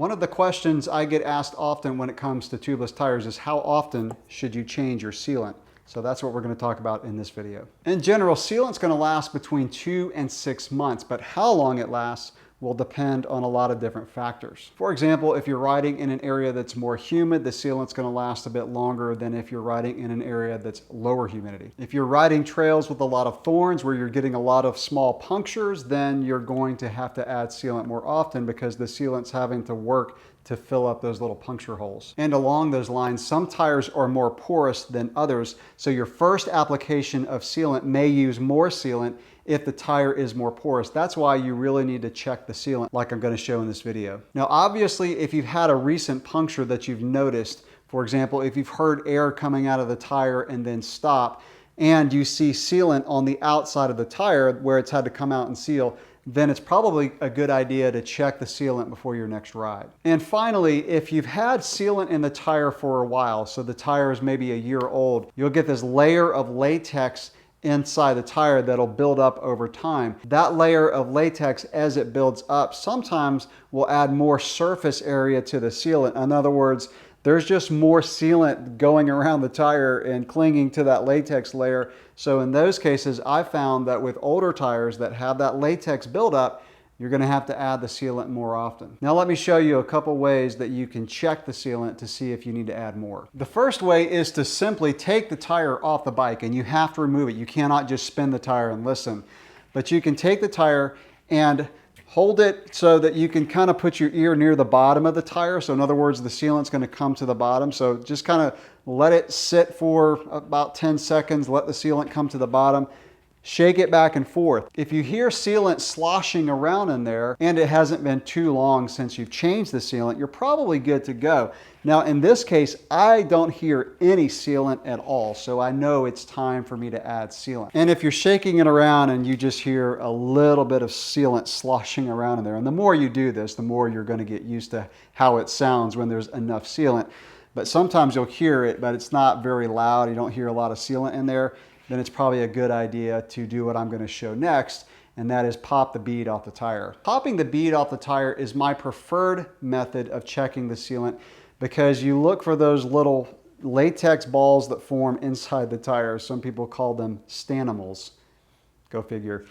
One of the questions I get asked often when it comes to tubeless tires is how often should you change your sealant? So that's what we're going to talk about in this video. In general, sealant's going to last between 2 and 6 months, but how long it lasts will depend on a lot of different factors. For example, if you're riding in an area that's more humid, the sealant's going to last a bit longer than if you're riding in an area that's lower humidity. If you're riding trails with a lot of thorns where you're getting a lot of small punctures, then you're going to have to add sealant more often because the sealant's having to work to fill up those little puncture holes. And along those lines, some tires are more porous than others, so your first application of sealant may use more sealant if the tire is more porous. That's why you really need to check the sealant like I'm going to show in this video. Now obviously, if you've had a recent puncture that you've noticed, for example, if you've heard air coming out of the tire and then stop, and you see sealant on the outside of the tire where it's had to come out and seal, then it's probably a good idea to check the sealant before your next ride. And finally, if you've had sealant in the tire for a while, so the tire is maybe a year old, you'll get this layer of latex inside the tire that'll build up over time. That layer of latex, as it builds up, sometimes will add more surface area to the sealant. In other words, there's just more sealant going around the tire and clinging to that latex layer. So in those cases, I found that with older tires that have that latex buildup, you're going to have to add the sealant more often. Now let me show you a couple ways that you can check the sealant to see if you need to add more. The first way is to simply take the tire off the bike, and you have to remove it. You cannot just spin the tire and listen. But you can take the tire and hold it so that you can kind of put your ear near the bottom of the tire. So in other words, the sealant's going to come to the bottom. So just kind of let it sit for about 10 seconds, let the sealant come to the bottom. Shake it back and forth. If you hear sealant sloshing around in there and it hasn't been too long since you've changed the sealant, you're probably good to go. Now in this case, I don't hear any sealant at all, so I know it's time for me to add sealant. And if you're shaking it around and you just hear a little bit of sealant sloshing around in there, and the more you do this, the more you're going to get used to how it sounds when there's enough sealant. But sometimes you'll hear it, but it's not very loud. You don't hear a lot of sealant in there. Then it's probably a good idea to do what I'm going to show next, and that is pop the bead off the tire. Popping the bead off the tire is my preferred method of checking the sealant because you look for those little latex balls that form inside the tire. Some people call them stanimals. Go figure.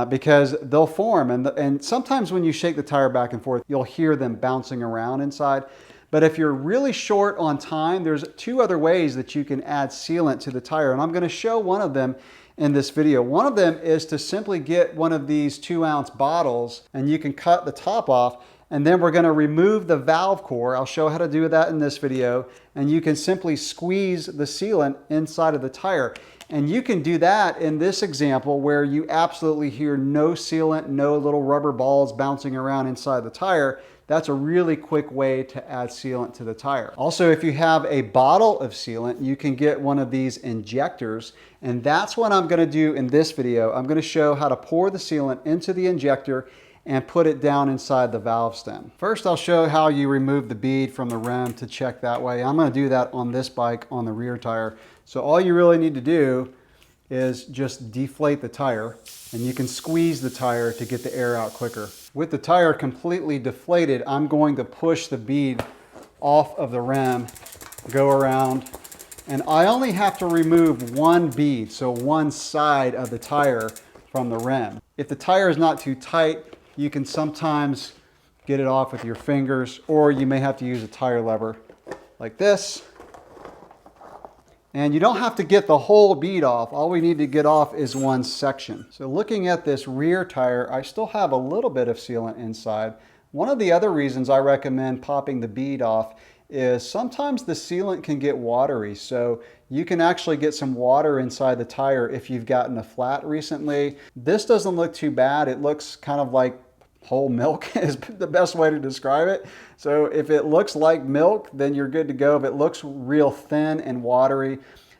Because they'll form, and sometimes when you shake the tire back and forth, you'll hear them bouncing around inside. But if you're really short on time, there's two other ways that you can add sealant to the tire, and I'm going to show one of them in this video. One of them is to simply get one of these 2-ounce bottles, and you can cut the top off, and then we're going to remove the valve core. I'll show how to do that in this video, and you can simply squeeze the sealant inside of the tire. And you can do that in this example where you absolutely hear no sealant, no little rubber balls bouncing around inside the tire. That's a really quick way to add sealant to the tire. Also, if you have a bottle of sealant, you can get one of these injectors, and that's what I'm going to do in this video. I'm going to show how to pour the sealant into the injector and put it down inside the valve stem. First, I'll show how you remove the bead from the rim to check that way. I'm going to do that on this bike on the rear tire. So all you really need to do is just deflate the tire, and you can squeeze the tire to get the air out quicker. With the tire completely deflated, I'm going to push the bead off of the rim, go around, and I only have to remove one bead, so one side of the tire from the rim. If the tire is not too tight, you can sometimes get it off with your fingers, or you may have to use a tire lever like this. And you don't have to get the whole bead off. All we need to get off is one section. So looking at this rear tire, I still have a little bit of sealant inside. One of the other reasons I recommend popping the bead off is sometimes the sealant can get watery. So you can actually get some water inside the tire if you've gotten a flat recently. This doesn't look too bad. It looks kind of like whole milk is the best way to describe it. So if it looks like milk, then you're good to go. If it looks real thin and watery,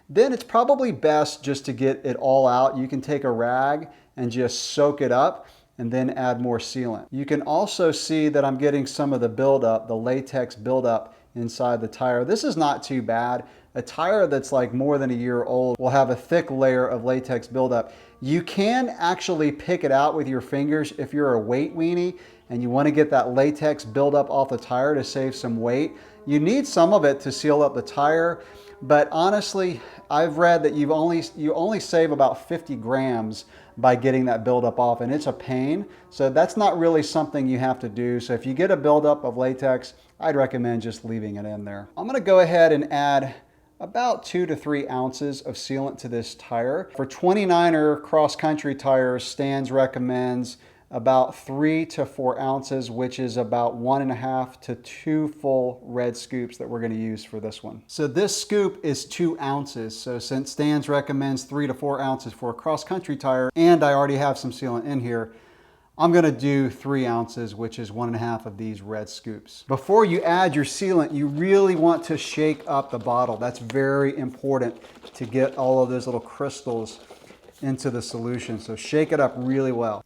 then it's probably best just to get it all out. You can take a rag and just soak it up and then add more sealant. You can also see that I'm getting some of the buildup, the latex buildup inside the tire. This is not too bad, a tire that's like more than a year old will have a thick layer of latex buildup. You can actually pick it out with your fingers if you're a weight weenie and you want to get that latex buildup off the tire to save some weight. You need some of it to seal up the tire, but honestly, I've read that you only save about 50 grams by getting that buildup off, and it's a pain. So that's not really something you have to do. So if you get a buildup of latex, I'd recommend just leaving it in there. I'm gonna go ahead and add about 2 to 3 ounces of sealant to this tire. For 29er cross-country tires, Stan's recommends about 3 to 4 ounces, which is about 1.5 to 2 full red scoops that we're going to use for this one. So this scoop is 2 ounces. So since Stan's recommends 3 to 4 ounces for a cross-country tire, and I already have some sealant in here, I'm going to do 3 ounces, which is 1.5 of these red scoops. Before you add your sealant, you really want to shake up the bottle. That's very important to get all of those little crystals into the solution. So shake it up really well.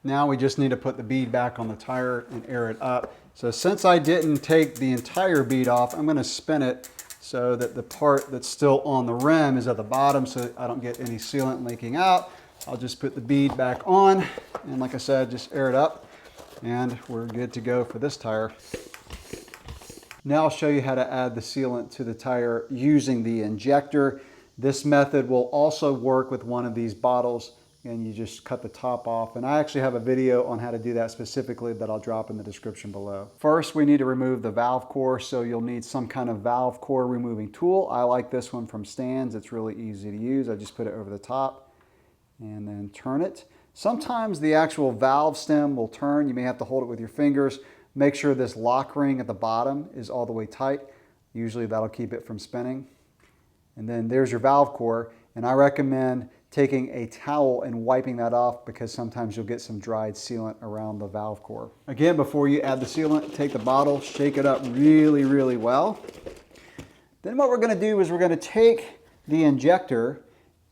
Now we just need to put the bead back on the tire and air it up. So since I didn't take the entire bead off, I'm going to spin it so that the part that's still on the rim is at the bottom so I don't get any sealant leaking out. I'll just put the bead back on, and like I said, just air it up, and we're good to go for this tire. Now I'll show you how to add the sealant to the tire using the injector. This method will also work with one of these bottles, and you just cut the top off. And I actually have a video on how to do that specifically that I'll drop in the description below. First, we need to remove the valve core, so you'll need some kind of valve core removing tool. I like this one from Stan's. It's really easy to use. I just put it over the top and then turn it. Sometimes the actual valve stem will turn. You may have to hold it with your fingers. Make sure this lock ring at the bottom is all the way tight. Usually that'll keep it from spinning. And then there's your valve core, and I recommend taking a towel and wiping that off because sometimes you'll get some dried sealant around the valve core. Again, before you add the sealant, take the bottle, shake it up really, really well. Then what we're going to do is we're going to take the injector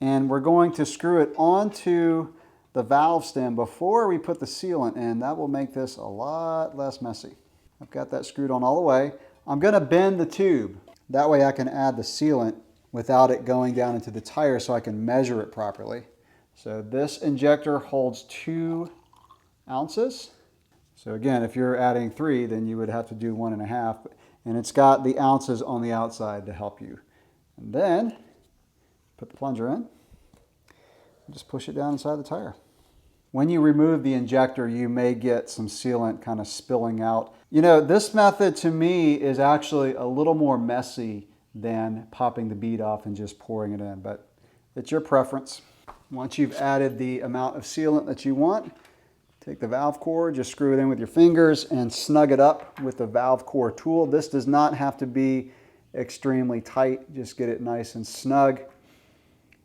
and we're going to screw it onto the valve stem before we put the sealant in. That will make this a lot less messy. I've got that screwed on all the way. I'm going to bend the tube. That way I can add the sealant without it going down into the tire so I can measure it properly. So this injector holds 2 ounces. So again, if you're adding 3, then you would have to do 1.5. And it's got the ounces on the outside to help you. And then put the plunger in and just push it down inside the tire. When you remove the injector, you may get some sealant kind of spilling out. You know, this method to me is actually a little more messy than popping the bead off and just pouring it in, but it's your preference. Once you've added the amount of sealant that you want, take the valve core, just screw it in with your fingers and snug it up with the valve core tool. This does not have to be extremely tight, just get it nice and snug.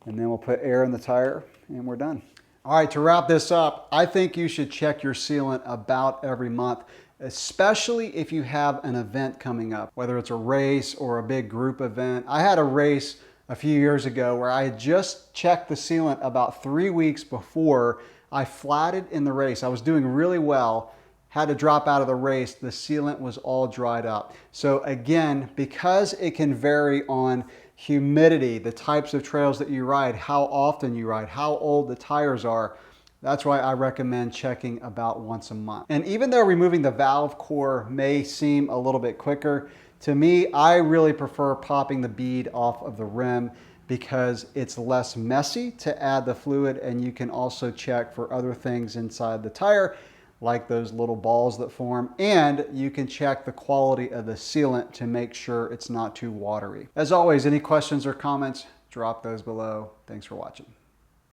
And then we'll put air in the tire and we're done. All right, to wrap this up, I think you should check your sealant about every month, especially if you have an event coming up, whether it's a race or a big group event. I had a race a few years ago where I had just checked the sealant about 3 weeks before I flatted in the race. I was doing really well, had to drop out of the race. The sealant was all dried up. So again, because it can vary on humidity, the types of trails that you ride, how often you ride, how old the tires are, that's why I recommend checking about once a month. And even though removing the valve core may seem a little bit quicker, to me, I really prefer popping the bead off of the rim because it's less messy to add the fluid, and you can also check for other things inside the tire, like those little balls that form, and you can check the quality of the sealant to make sure it's not too watery. As always, any questions or comments, drop those below. Thanks for watching.